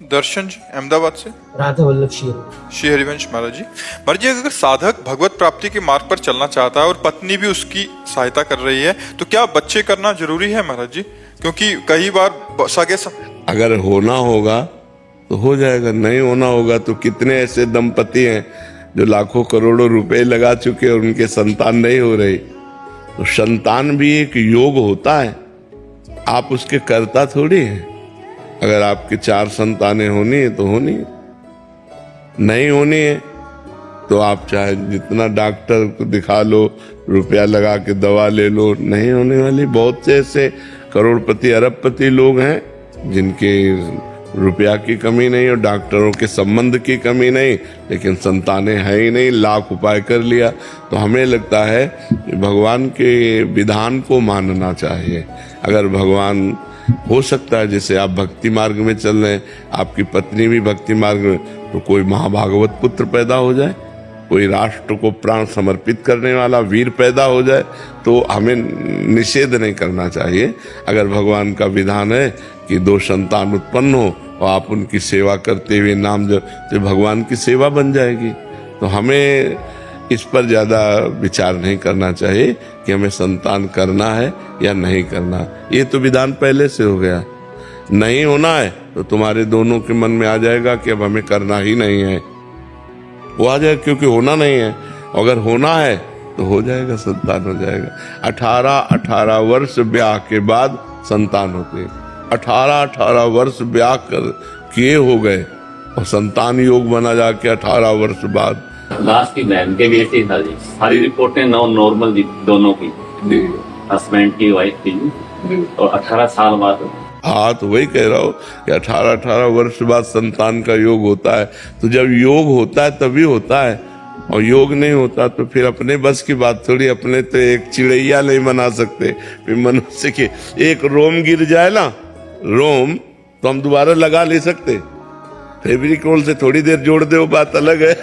दर्शन जी अहमदाबाद से। राधा वल्लभ श्री हरिवंश महाराज जी। महाराज जी, अगर साधक भगवत प्राप्ति के मार्ग पर चलना चाहता है और पत्नी भी उसकी सहायता कर रही है, तो क्या बच्चे करना जरूरी है महाराज जी? क्योंकि कई बार अगर होना होगा तो हो जाएगा, नहीं होना होगा तो कितने ऐसे दंपति हैं जो लाखों करोड़ों रुपए लगा चुके और उनके संतान नहीं हो रही। तो संतान भी एक योग होता है, आप उसके कर्ता थोड़ी हैं। अगर आपके 4 संतानें होनी है तो होनी है, नहीं होनी है तो आप चाहे जितना डॉक्टर को दिखा लो, रुपया लगा के दवा ले लो, नहीं होने वाली। बहुत से ऐसे करोड़पति अरबपति लोग हैं जिनके रुपया की कमी नहीं और डॉक्टरों के संबंध की कमी नहीं, लेकिन संतानें है ही नहीं, लाख उपाय कर लिया। तो हमें लगता है कि भगवान के विधान को मानना चाहिए। अगर भगवान हो सकता है, जैसे आप भक्ति मार्ग में चल रहे हैं, आपकी पत्नी भी भक्ति मार्ग में, तो कोई महाभागवत पुत्र पैदा हो जाए, कोई राष्ट्र को प्राण समर्पित करने वाला वीर पैदा हो जाए, तो हमें निषेध नहीं करना चाहिए। अगर भगवान का विधान है कि 2 संतान उत्पन्न हो और आप उनकी सेवा करते हुए नाम जप, तो भगवान की सेवा बन जाएगी। तो हमें इस पर ज़्यादा विचार नहीं करना चाहिए कि हमें संतान करना है या नहीं करना। ये तो विधान पहले से हो गया। नहीं होना है तो तुम्हारे दोनों के मन में आ जाएगा कि अब हमें करना ही नहीं है, वो आ जाएगा, क्योंकि होना नहीं है। अगर होना है तो हो जाएगा, संतान हो जाएगा। 18 वर्ष ब्याह के बाद संतान होते हैं। 18 वर्ष ब्याह कर किए हो गए और संतान योग बना जाके 18 वर्ष बाद। लास्ट की बहन के भी ऐसे ही था जी, सारी रिपोर्टें नॉर्मल थी दोनों की, हस्बैंड की, वाइफ की, और 18 साल बाद। हाँ, तो वही कह रहा हूँ कि 18 वर्ष बाद संतान का योग होता है। तो जब योग होता है तभी होता है, और योग नहीं होता तो फिर अपने बस की बात थोड़ी। अपने तो एक चिड़ैया नहीं बना सकते, फिर मनुष्य के एक रोम गिर जाए ना, रोम तो हम दोबारा लगा ले सकते, फेविकोल से थोड़ी देर जोड़ दे, वो बात अलग है।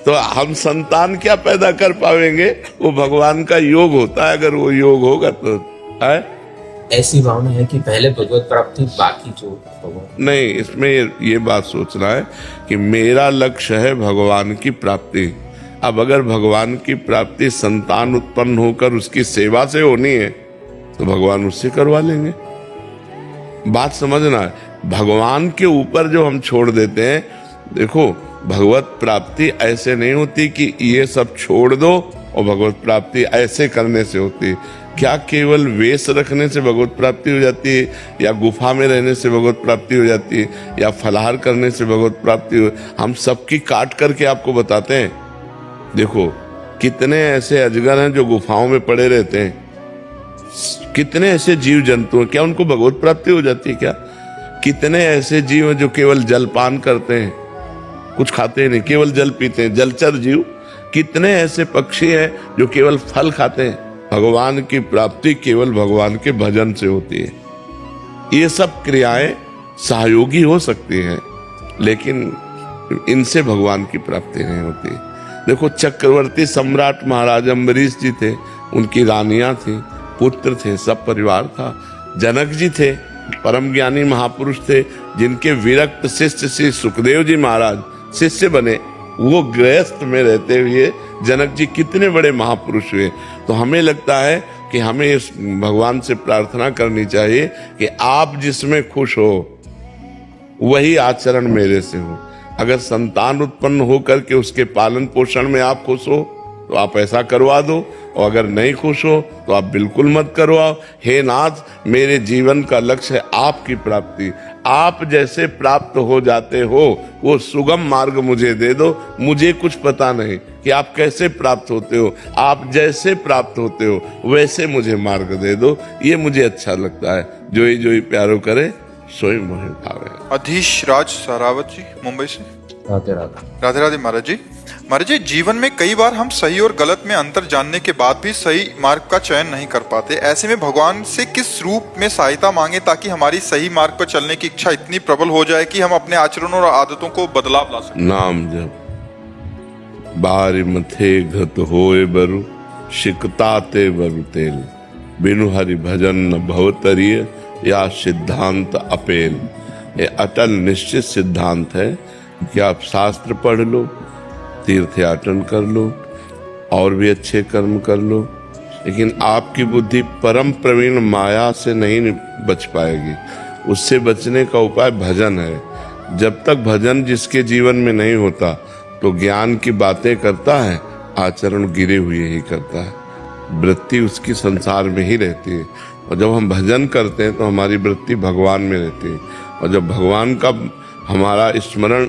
तो हम संतान क्या पैदा कर पाएंगे? वो भगवान का योग होता है। अगर वो योग होगा तो है। ऐसी भावना है कि पहले भगवत प्राप्ति, बाकी जो भगवान। नहीं, इसमें ये बात सोचना है कि मेरा लक्ष्य है भगवान की प्राप्ति। अब अगर भगवान की प्राप्ति संतान उत्पन्न होकर उसकी सेवा से होनी है तो भगवान उससे करवा लेंगे। बात समझना है, भगवान के ऊपर जो हम छोड़ देते हैं। देखो, भगवत प्राप्ति ऐसे नहीं होती कि ये सब छोड़ दो और भगवत प्राप्ति ऐसे करने से होती है। क्या केवल वेश रखने से भगवत प्राप्ति हो जाती है, या गुफा में रहने से भगवत प्राप्ति हो जाती है, या फलाहार करने से भगवत प्राप्ति हो? हम सबकी काट करके आपको बताते हैं। देखो, कितने ऐसे अजगर हैं जो गुफाओं में पड़े रहते हैं, कितने ऐसे जीव जंतु हैं, क्या उनको भगवत प्राप्ति हो जाती है क्या? कितने ऐसे जीव हैं जो केवल जलपान करते हैं, कुछ खाते नहीं, केवल जल पीते हैं, जलचर जीव। कितने ऐसे पक्षी हैं जो केवल फल खाते हैं। भगवान की प्राप्ति केवल भगवान के भजन से होती है। ये सब क्रियाएं सहयोगी हो सकती हैं, लेकिन इनसे भगवान की प्राप्ति नहीं होती। देखो, चक्रवर्ती सम्राट महाराज अम्बरीश जी थे, उनकी रानियां थी, पुत्र थे, सब परिवार था। जनक जी थे, परम ज्ञानी महापुरुष थे, जिनके विरक्त शिष्य श्री सुखदेव जी महाराज शिष्य बने। वो गृहस्थ में रहते हुए जनक जी कितने बड़े महापुरुष हुए। तो हमें लगता है कि हमें इस भगवान से प्रार्थना करनी चाहिए कि आप जिसमें खुश हो वही आचरण मेरे से हो। अगर संतान उत्पन्न हो करके उसके पालन पोषण में आप खुश हो तो आप ऐसा करवा दो, और अगर नहीं खुश हो तो आप बिल्कुल मत करवाओ। हे नाथ, मेरे जीवन का लक्ष्य है आपकी प्राप्ति। आप जैसे प्राप्त हो जाते हो वो सुगम मार्ग मुझे दे दो। मुझे कुछ पता नहीं कि आप कैसे प्राप्त होते हो, आप जैसे प्राप्त होते हो वैसे मुझे मार्ग दे दो। ये मुझे अच्छा लगता है। जोई जोई प्यारो करे सोई मोहे भावे। अधीश राज सरावत जी मुंबई से। राधे राधे। राधे राधे महाराज जी। महाराज जी, जीवन में कई बार हम सही और गलत में अंतर जानने के बाद भी सही मार्ग का चयन नहीं कर पाते। ऐसे में भगवान से किस रूप में सहायता मांगे ताकि हमारी सही मार्ग पर चलने की इच्छा इतनी प्रबल हो जाए कि हम अपने आचरणों और आदतों को बदलाव ला सकें? नाम जप बारी मथे घत होए बरु, शिकताते बरु तेल, बिनु हरि भजन न भवतरिय, या सिद्धांत अपेल। ये अटल निश्चित सिद्धांत है कि आप शास्त्र पढ़ लो, तीर्थयाटन कर लो और भी अच्छे कर्म कर लो, लेकिन आपकी बुद्धि परम प्रवीण माया से नहीं बच पाएगी। उससे बचने का उपाय भजन है। जब तक भजन जिसके जीवन में नहीं होता तो ज्ञान की बातें करता है, आचरण गिरे हुए ही करता है, वृत्ति उसकी संसार में ही रहती है। और जब हम भजन करते हैं तो हमारी वृत्ति भगवान में रहती है, और जब भगवान का हमारा स्मरण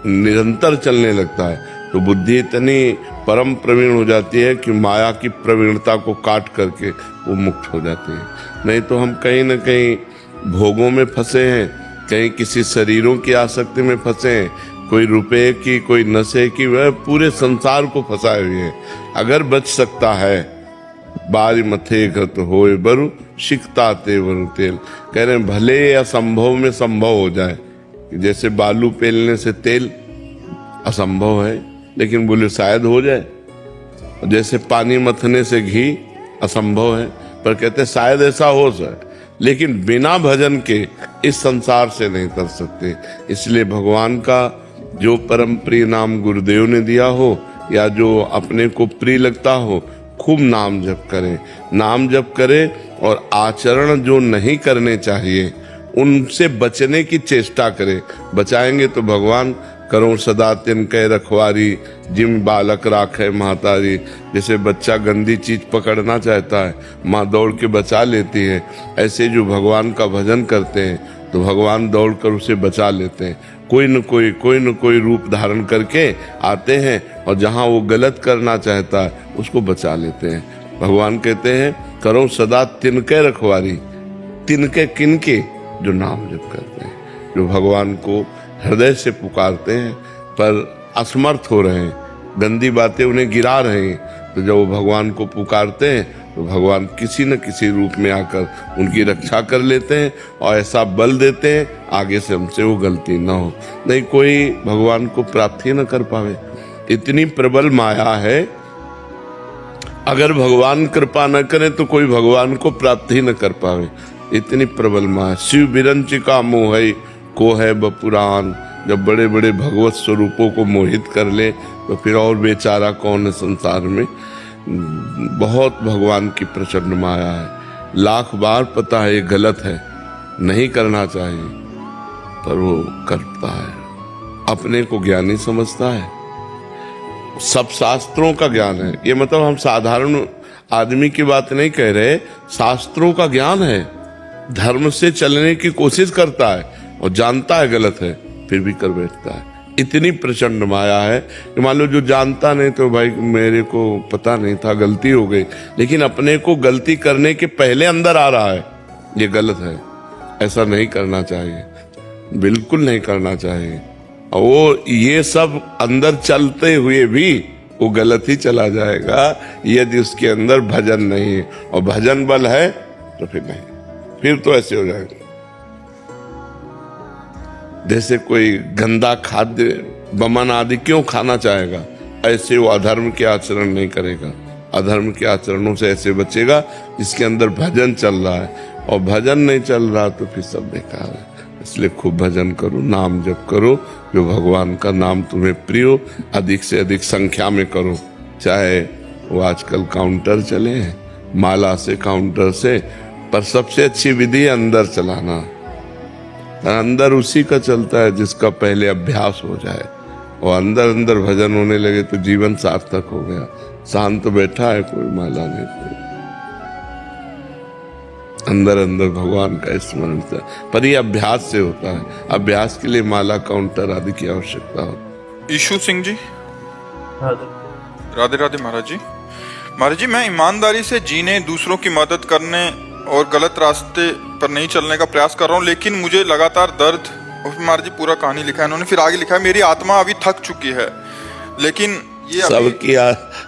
निरंतर चलने लगता है तो बुद्धि इतनी परम प्रवीण हो जाती है कि माया की प्रवीणता को काट करके वो मुक्त हो जाती है। नहीं तो हम कहीं न कहीं भोगों में फंसे हैं, कहीं किसी शरीरों की आसक्ति में फंसे हैं, कोई रुपए की, कोई नशे की, वह पूरे संसार को फंसाए हुए हैं। अगर बच सकता है, बारी मथे घत होए बरु शिकता ते वरु तेल, कह रहे हैं भले असंभव में संभव हो जाए। जैसे बालू पेलने से तेल असंभव है, लेकिन बोले शायद हो जाए। जैसे पानी मथने से घी असंभव है, पर कहते शायद ऐसा हो जाए। लेकिन बिना भजन के इस संसार से नहीं तर सकते। इसलिए भगवान का जो परम प्रिय नाम गुरुदेव ने दिया हो या जो अपने को प्रिय लगता हो, खूब नाम जप करें। नाम जप करें और आचरण जो नहीं करने चाहिए उनसे बचने की चेष्टा करें। बचाएंगे तो भगवान करो सदा तिनके रखवारी, जिम बालक राखे महतारी। जैसे बच्चा गंदी चीज पकड़ना चाहता है, माँ दौड़ के बचा लेती है, ऐसे जो भगवान का भजन करते हैं तो भगवान दौड़ कर उसे बचा लेते हैं। कोई न कोई रूप धारण करके आते हैं और जहाँ वो गलत करना चाहता है उसको बचा लेते हैं। भगवान कहते हैं करो सदा तिनके रखवारी। तिनके किनके? जो नाम जप करते हैं, जो भगवान को हृदय से पुकारते हैं पर असमर्थ हो रहे हैं, गंदी बातें उन्हें गिरा रहे हैं, तो जब वो भगवान को पुकारते हैं तो भगवान किसी न किसी रूप में आकर उनकी रक्षा कर लेते हैं और ऐसा बल देते हैं आगे से हमसे वो गलती ना हो। नहीं कोई भगवान को प्राप्त ही न कर पावे, इतनी प्रबल माया है। अगर भगवान कृपा न करे तो कोई भगवान को प्राप्त ही न कर पावे, इतनी प्रबल माया। शिव बिरंचिका मोह को है बपुरान। जब बड़े बड़े भगवत स्वरूपों को मोहित कर ले तो फिर और बेचारा कौन है संसार में। बहुत भगवान की प्रचंड माया है। लाख बार पता है ये गलत है, नहीं करना चाहिए, पर वो करता है। अपने को ज्ञानी समझता है। सब शास्त्रों का ज्ञान है। ये मतलब हम साधारण आदमी की बात नहीं कह रहे, शास्त्रों का ज्ञान है। धर्म से चलने की कोशिश करता है और जानता है गलत है, फिर भी कर बैठता है। इतनी प्रचंड माया है कि मान लो जो जानता नहीं तो भाई मेरे को पता नहीं था, गलती हो गई, लेकिन अपने को गलती करने के पहले अंदर आ रहा है ये गलत है, ऐसा नहीं करना चाहिए, बिल्कुल नहीं करना चाहिए। और वो ये सब अंदर चलते हुए भी वो गलत ही चला जाएगा यदि उसके अंदर भजन नहीं है। और भजन बल है तो फिर नहीं, फिर तो ऐसे हो जाएगा जैसे कोई गंदा खाद्य बमन आदि क्यों खाना चाहेगा, ऐसे वो अधर्म के आचरण नहीं करेगा। अधर्म के आचरणों से ऐसे बचेगा जिसके अंदर भजन चल रहा है, और भजन नहीं चल रहा तो फिर सब बेकार है। इसलिए खूब भजन करो, नाम जप करो, जो भगवान का नाम तुम्हें प्रिय हो, अधिक से अधिक संख्या में करो। चाहे वो आजकल काउंटर चले हैं, माला से काउंटर से, पर सबसे अच्छी विधि है अंदर चलाना। अंदर उसी का चलता है जिसका पहले अभ्यास हो जाए, और अंदर अंदर भजन होने लगे तो जीवन सार्थक हो गया। शांत तो बैठा है, कोई माला नहीं, कोई अंदर अंदर भगवान का स्मरण होता है, पर ये अभ्यास से होता है। अभ्यास के लिए माला काउंटर आदि की आवश्यकता हो। ईशु सिंह जी, राधे राधे महाराज जी। महाराज जी, मैं ईमानदारी से जीने, दूसरों की मदद करने और गलत रास्ते पर नहीं चलने का प्रयास कर रहा हूँ, लेकिन मुझे लगातार दर्द, और महाराज जी पूरा कहानी लिखा है इन्होंने, फिर आगे लिखा है मेरी आत्मा अभी थक चुकी है, लेकिन ये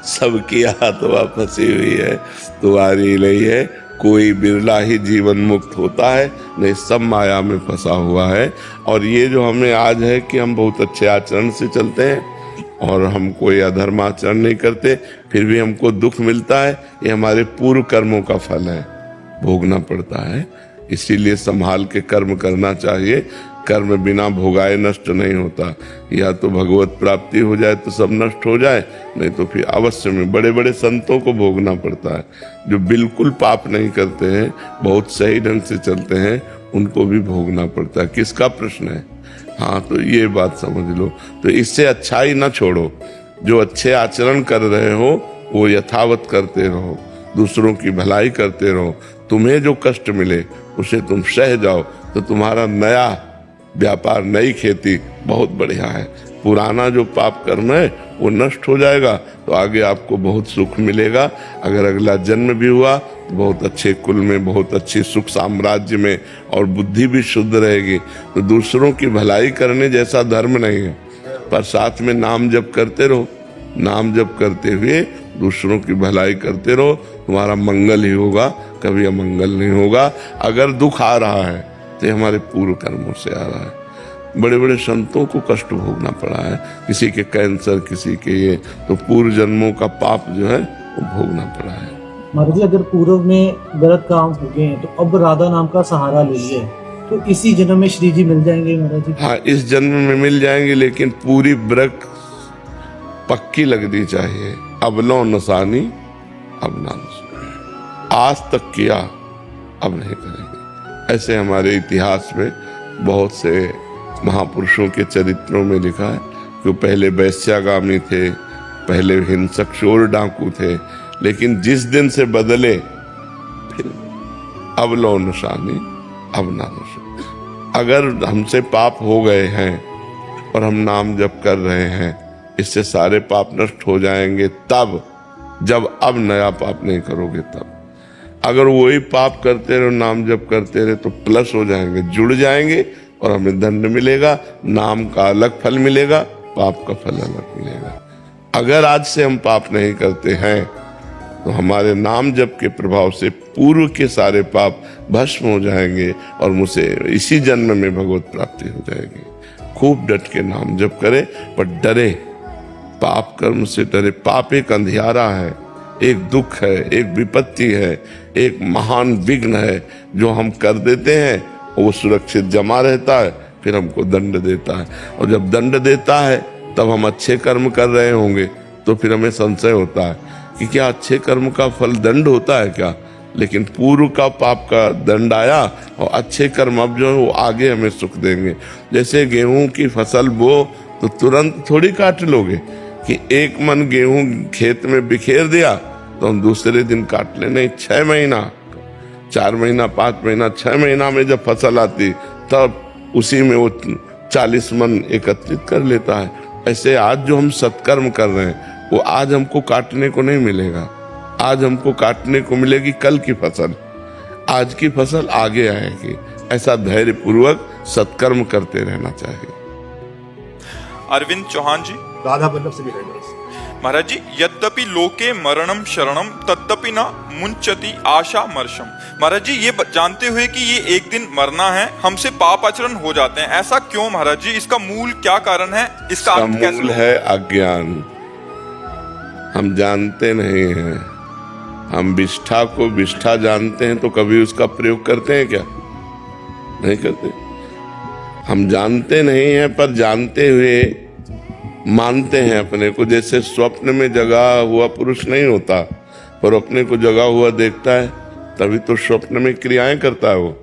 सबकी आत्मा फंसी हुई है, तुम्हारी नहीं है। कोई बिरला ही जीवन मुक्त होता है, नहीं सब माया में फंसा हुआ है। और ये जो हमें आज है कि हम बहुत अच्छे आचरण से चलते हैं और हम कोई अधर्म आचरण नहीं करते, फिर भी हमको दुख मिलता है, ये हमारे पूर्व कर्मों का फल है, भोगना पड़ता है। इसीलिए संभाल के कर्म करना चाहिए। कर्म बिना भोगाए नष्ट नहीं होता। या तो भगवत प्राप्ति हो जाए तो सब नष्ट हो जाए, नहीं तो फिर अवश्य में बड़े बड़े संतों को भोगना पड़ता है। जो बिल्कुल पाप नहीं करते हैं, बहुत सही ढंग से चलते हैं, उनको भी भोगना पड़ता है। किसका प्रश्न है? हाँ, तो ये बात समझ लो। तो इससे अच्छाई ना छोड़ो, जो अच्छे आचरण कर रहे हो वो यथावत करते रहो, दूसरों की भलाई करते रहो। तुम्हें जो कष्ट मिले उसे तुम सह जाओ, तो तुम्हारा नया व्यापार, नई खेती बहुत बढ़िया है। पुराना जो पाप कर्म है वो नष्ट हो जाएगा, तो आगे आपको बहुत सुख मिलेगा। अगर अगला जन्म भी हुआ तो बहुत अच्छे कुल में, बहुत अच्छी सुख साम्राज्य में, और बुद्धि भी शुद्ध रहेगी। तो दूसरों की भलाई करने जैसा धर्म नहीं है, पर साथ में नाम जप करते रहो। नाम जप करते हुए दूसरों की भलाई करते रहो, तुम्हारा मंगल ही होगा, कभी अमंगल नहीं होगा। अगर दुख आ रहा है तो हमारे पूर्व कर्मों से आ रहा है। बड़े बड़े संतों को कष्ट भोगना पड़ा है, किसी के कैंसर, किसी के ये, तो पूर्व जन्मों का पाप जो है वो भोगना पड़ा है। महाराज जी, अगर पूर्व में गलत काम हो गए हैं तो अब राधा नाम का सहारा ले लिया है, तो इसी जन्म में श्री जी मिल जाएंगे महाराज जी? हाँ, इस जन्म में मिल जाएंगे, लेकिन पूरी व्रत पक्की लगनी चाहिए। अब लो नसानी, अब ना नसानी, आज तक किया अब नहीं करेंगे। ऐसे हमारे इतिहास में बहुत से महापुरुषों के चरित्रों में लिखा है कि पहले वैश्यागामी थे, पहले हिंसक चोर डाकू थे, लेकिन जिस दिन से बदले फिर अब लो निशानी, अब ना निशानी। अगर हमसे पाप हो गए हैं और हम नाम जप कर रहे हैं, इससे सारे पाप नष्ट हो जाएंगे तब, जब अब नया पाप नहीं करोगे तब। अगर वही पाप करते रहो, नाम जप करते रहे, तो प्लस हो जाएंगे, जुड़ जाएंगे, और हमें दंड मिलेगा। नाम का अलग फल मिलेगा, पाप का फल अलग मिलेगा। अगर आज से हम पाप नहीं करते हैं तो हमारे नाम जप के प्रभाव से पूर्व के सारे पाप भस्म हो जाएंगे, और मुझे इसी जन्म में भगवत प्राप्ति हो जाएगी। खूब डट के नाम जप करें, पर डरे, पाप कर्म से डरे। पाप एक अंधियारा है, एक दुख है, एक विपत्ति है, एक महान विघ्न है जो हम कर देते हैं, वो सुरक्षित जमा रहता है, फिर हमको दंड देता है। और जब दंड देता है तब हम अच्छे कर्म कर रहे होंगे, तो फिर हमें संशय होता है कि क्या अच्छे कर्म का फल दंड होता है क्या? लेकिन पूर्व का पाप का दंड आया, और अच्छे कर्म अब जो है वो आगे हमें सुख देंगे। जैसे गेहूं की फसल बो तो तुरंत थोड़ी काट लोगे कि एक मन गेहूं खेत में बिखेर दिया तो हम दूसरे दिन काट ले, नहीं, 6 महीना, 4 महीना, 5 महीना, 6 महीना में जब फसल आती तब उसी में वो 40 मन एकत्रित कर लेता है। ऐसे आज जो हम सत्कर्म कर रहे हैं वो आज हमको काटने को नहीं मिलेगा, आज हमको काटने को मिलेगी कल की फसल, आज की फसल आगे आएगी। ऐसा धैर्य पूर्वक सत्कर्म करते रहना चाहिए। अरविंद चौहान जी, राधा वल्लभ से भी है। महाराज जी, यद्यपि लोके मरणम शरणम तद्यपि न मुंचति आशा मर्शम। महाराज जी, ये जानते हुए कि ये एक दिन मरना है, हमसे पाप आचरण हो जाते हैं, ऐसा क्यों महाराज जी? इसका मूल क्या कारण है? इसका मूल है अज्ञान। हम जानते नहीं हैं। हम विष्ठा को विष्ठा जानते हैं तो कभी उसका प्रयोग करते हैं क्या? नहीं करते। हम जानते नहीं हैं, पर जानते हुए मानते हैं अपने को। जैसे स्वप्न में जगा हुआ पुरुष नहीं होता, पर अपने को जगा हुआ देखता है, तभी तो स्वप्न में क्रियाएं करता है। वो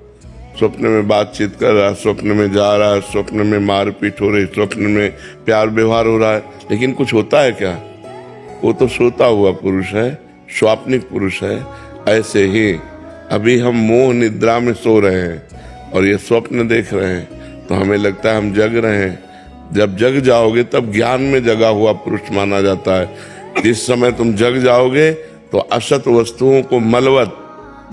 स्वप्न में बातचीत कर रहा है, स्वप्न में जा रहा है, स्वप्न में मारपीट हो रही, स्वप्न में प्यार व्यवहार हो रहा है, लेकिन कुछ होता है क्या? वो तो सोता हुआ पुरुष है, स्वाप्निक पुरुष है। ऐसे ही अभी हम मोह निद्रा में सो रहे हैं और ये स्वप्न देख रहे हैं, तो हमें लगता है हम जग रहे हैं। जब जग जाओगे तब ज्ञान में जगा हुआ पुरुष माना जाता है। जिस समय तुम जग जाओगे तो असत वस्तुओं को मलवत,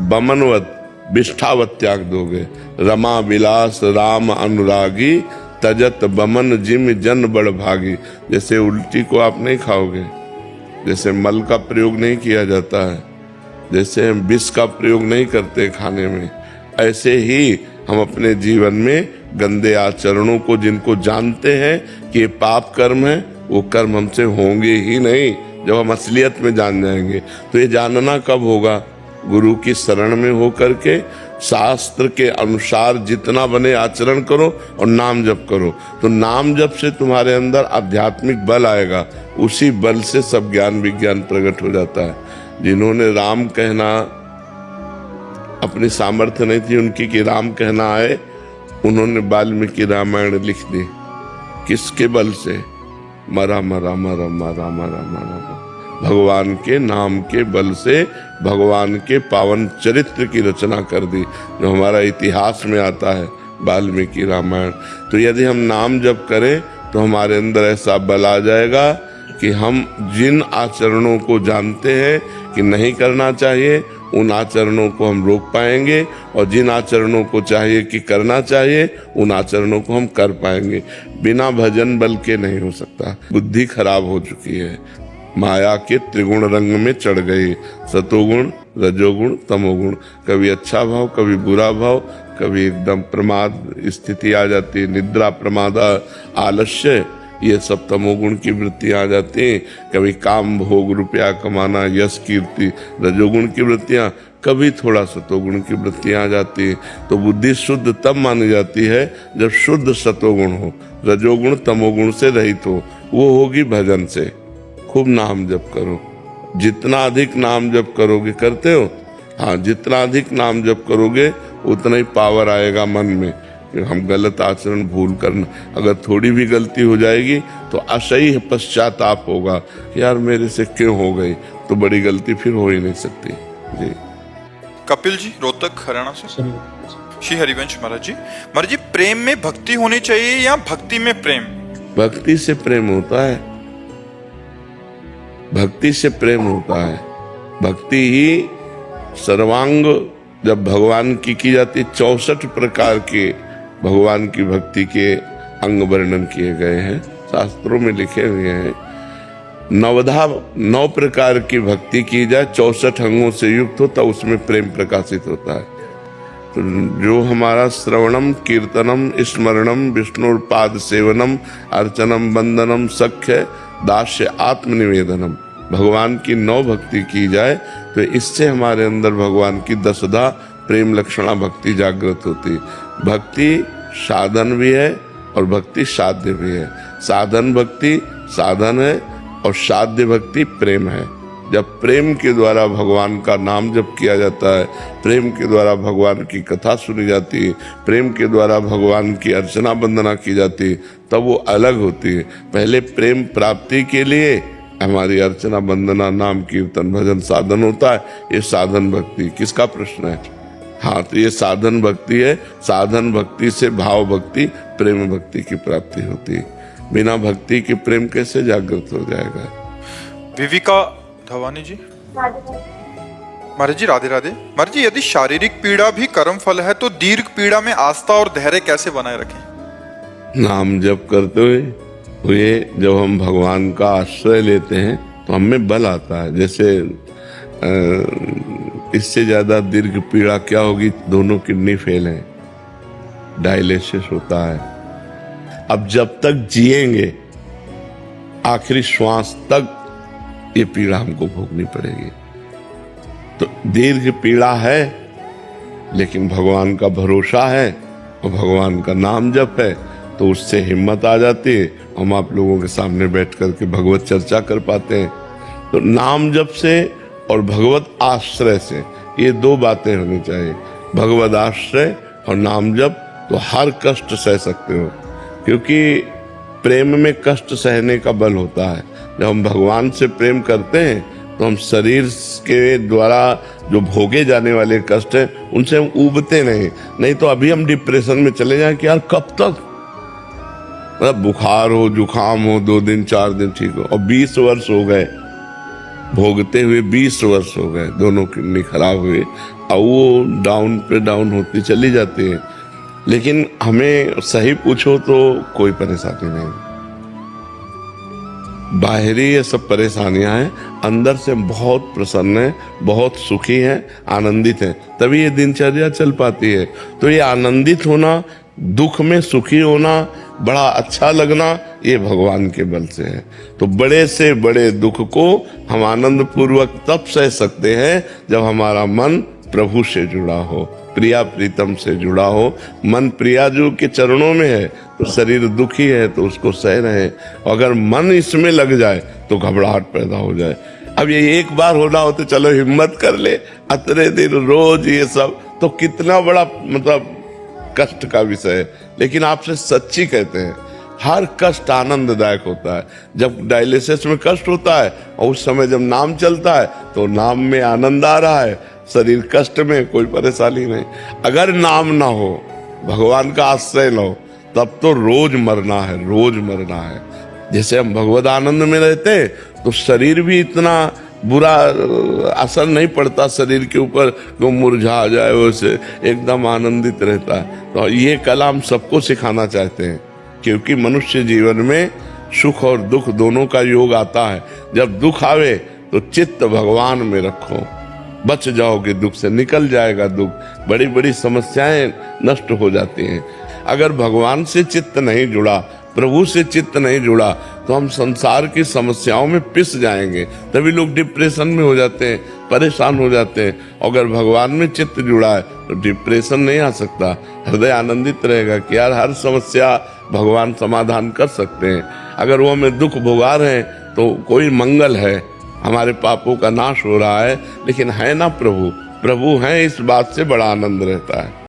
बमनवत, विष्ठावत त्याग दोगे। रमा विलास राम अनुरागी, तजत बमन जिम जन बड़ भागी। जैसे उल्टी को आप नहीं खाओगे, जैसे मल का प्रयोग नहीं किया जाता है, जैसे हम विष का प्रयोग नहीं करते खाने में, ऐसे ही हम अपने जीवन में गंदे आचरणों को, जिनको जानते हैं कि ये पाप कर्म है, वो कर्म हमसे होंगे ही नहीं। जब हम असलियत में जान जाएंगे, तो ये जानना कब होगा? गुरु की शरण में हो करके, शास्त्र के अनुसार जितना बने आचरण करो और नाम जप करो, तो नाम जप से तुम्हारे अंदर आध्यात्मिक बल आएगा, उसी बल से सब ज्ञान विज्ञान प्रकट हो जाता है। जिन्होंने राम कहना अपनी सामर्थ्य नहीं थी उनकी कि राम कहना आए, उन्होंने वाल्मीकि रामायण लिख दी। किसके बल से? मरा मरा मरा मरा मरा मरा, भगवान के नाम के बल से भगवान के पावन चरित्र की रचना कर दी, जो हमारा इतिहास में आता है वाल्मीकि रामायण। तो यदि हम नाम जप करें तो हमारे अंदर ऐसा बल आ जाएगा कि हम जिन आचरणों को जानते हैं कि नहीं करना चाहिए, उन आचरणों को हम रोक पाएंगे, और जिन आचरणों को चाहिए कि करना चाहिए, उन आचरणों को हम कर पाएंगे। बिना भजन बल के नहीं हो सकता। बुद्धि खराब हो चुकी है, माया के त्रिगुण रंग में चढ़ गई, सतोगुण रजोगुण तमोगुण, कभी अच्छा भाव कभी बुरा भाव, कभी एकदम प्रमाद स्थिति आ जाती है, निद्रा प्रमाद आलस्य, ये सब तमोगुण की वृत्तियां आ जाती हैं। कभी काम भोग रुपया कमाना यश कीर्ति रजोगुण की वृत्तियां, कभी थोड़ा सतोगुण की वृत्तियां आ जाती हैं। तो बुद्धि शुद्ध तब मानी जाती है जब शुद्ध सतोगुण हो, रजोगुण तमोगुण से रहित हो, वो होगी भजन से। खूब नाम जप करो, जितना अधिक नाम जप करोगे, करते हो? हाँ, जितना अधिक नाम जप करोगे उतना ही पावर आएगा मन में। हम गलत आचरण भूल करना, अगर थोड़ी भी गलती हो जाएगी तो असही पश्चाताप होगा, यार मेरे से क्यों हो गई, तो बड़ी गलती फिर हो ही नहीं सकती। जी कपिल जी, रोहतक हरियाणा से। श्री हरिवंश महाराज जी, प्रेम में भक्ति होनी चाहिए या भक्ति में प्रेम? भक्ति से प्रेम होता है, भक्ति से प्रेम होता है। भक्ति ही सर्वांग जब भगवान की जाती, 64 प्रकार के भगवान की भक्ति के अंग वर्णन किए गए हैं, शास्त्रों में लिखे हुए हैं। 9 प्रकार की भक्ति की जाए, 64 अंगों से युक्त हो, तब उसमें प्रेम प्रकाशित होता है। तो जो हमारा श्रवणम कीर्तनम स्मरणम विष्णुपाद सेवनम अर्चनम वंदनम सख्य दास्य आत्मनिवेदनम, भगवान की 9 भक्ति की जाए तो इससे हमारे अंदर भगवान की 10धा प्रेम लक्षणा भक्ति जागृत होती। भक्ति साधन भी है और भक्ति साध्य भी है। साधन भक्ति साधन है और साध्य भक्ति प्रेम है। जब प्रेम के द्वारा भगवान का नाम जप किया जाता है, प्रेम के द्वारा भगवान की कथा सुनी जाती है, प्रेम के द्वारा भगवान की अर्चना वंदना की जाती है, तब वो अलग होती है। पहले प्रेम प्राप्ति के लिए हमारी अर्चना वंदना नाम कीर्तन भजन साधन होता है, ये साधन भक्ति। किसका प्रश्न है? हाँ, तो ये साधन भक्ति है। साधन भक्ति से भाव भक्ति प्रेम भक्ति की प्राप्ति होती है। बिना भक्ति के प्रेम कैसे जागृत हो जाएगा? विविका धवानी जी। महाराज जी राधे राधे। महाराज जी, यदि शारीरिक पीड़ा भी कर्म फल है तो दीर्घ पीड़ा में आस्था और धैर्य कैसे बनाए रखें? नाम जप करते हुए जब हम भगवान का आश्रय लेते हैं तो हमें बल आता है। जैसे इससे ज्यादा दीर्घ पीड़ा क्या होगी? दोनों किडनी फेल है, डायलिसिस होता है। अब जब तक जिएंगे आखिरी श्वास तक ये पीड़ा हमको भोगनी पड़ेगी। तो दीर्घ पीड़ा है, लेकिन भगवान का भरोसा है और भगवान का नाम जप है, तो उससे हिम्मत आ जाती है। हम आप लोगों के सामने बैठ करके भगवत चर्चा कर पाते हैं। तो नाम जप से और भगवत आश्रय से, ये 2 बातें होनी चाहिए। भगवत आश्रय और नाम जप, तो हर कष्ट सह सकते हो, क्योंकि प्रेम में कष्ट सहने का बल होता है। जब हम भगवान से प्रेम करते हैं तो हम शरीर के द्वारा जो भोगे जाने वाले कष्ट हैं उनसे हम ऊबते नहीं तो अभी हम डिप्रेशन में चले जाएं कि यार कब तक, मतलब बुखार हो जुखाम हो 2 दिन 4 दिन ठीक हो, और 20 वर्ष हो गए भोगते हुए, 20 वर्ष हो गए, दोनों किडनी खराब हुए, और वो डाउन पे डाउन होती चली जाती है। लेकिन हमें सही पूछो तो कोई परेशानी नहीं, बाहरी ये सब परेशानियां हैं, अंदर से बहुत प्रसन्न है, बहुत सुखी हैं, आनंदित हैं, तभी ये दिनचर्या चल पाती है। तो ये आनंदित होना, दुख में सुखी होना, बड़ा अच्छा लगना, ये भगवान के बल से है। तो बड़े से बड़े दुख को हम आनंद पूर्वक तब सह सकते हैं जब हमारा मन प्रभु से जुड़ा हो, प्रिया प्रीतम से जुड़ा हो। मन प्रियाजू के चरणों में है तो शरीर दुखी है तो उसको सह रहे। अगर मन इसमें लग जाए तो घबराहट पैदा हो जाए। अब ये एक बार होना हो तो चलो हिम्मत कर ले, अतरे दिन रोज ये सब तो कितना बड़ा मतलब कष्ट का विषय है। लेकिन आपसे सच्ची कहते हैं, हर कष्ट आनंददायक होता है। जब डायलिसिस में कष्ट होता है और उस समय जब नाम चलता है तो नाम में आनंद आ रहा है, शरीर कष्ट में कोई परेशानी नहीं। अगर नाम ना हो, भगवान का आश्रय ना हो, तब तो रोज मरना है, रोज मरना है। जैसे हम भगवत आनंद में रहते हैं तो शरीर भी इतना बुरा असर नहीं पड़ता शरीर के ऊपर कि वो मुरझा जाए, वैसे एकदम आनंदित रहता है। तो ये कला हम सबको सिखाना चाहते हैं, क्योंकि मनुष्य जीवन में सुख और दुख दोनों का योग आता है। जब दुख आवे तो चित्त भगवान में रखो, बच जाओगे दुख से, निकल जाएगा दुख। बड़ी बड़ी समस्याएं नष्ट हो जाती हैं। अगर भगवान से चित्त नहीं जुड़ा, प्रभु से चित्त नहीं जुड़ा, तो हम संसार की समस्याओं में पिस जाएंगे। तभी लोग डिप्रेशन में हो जाते हैं, परेशान हो जाते हैं। अगर भगवान में चित्त जुड़ा है तो डिप्रेशन नहीं आ सकता, हृदय आनंदित रहेगा कि यार हर समस्या भगवान समाधान कर सकते हैं। अगर वो हमें दुख भोगा रहे हैं तो कोई मंगल है, हमारे पापों का नाश हो रहा है। लेकिन है ना प्रभु, प्रभु हैं, इस बात से बड़ा आनंद रहता है।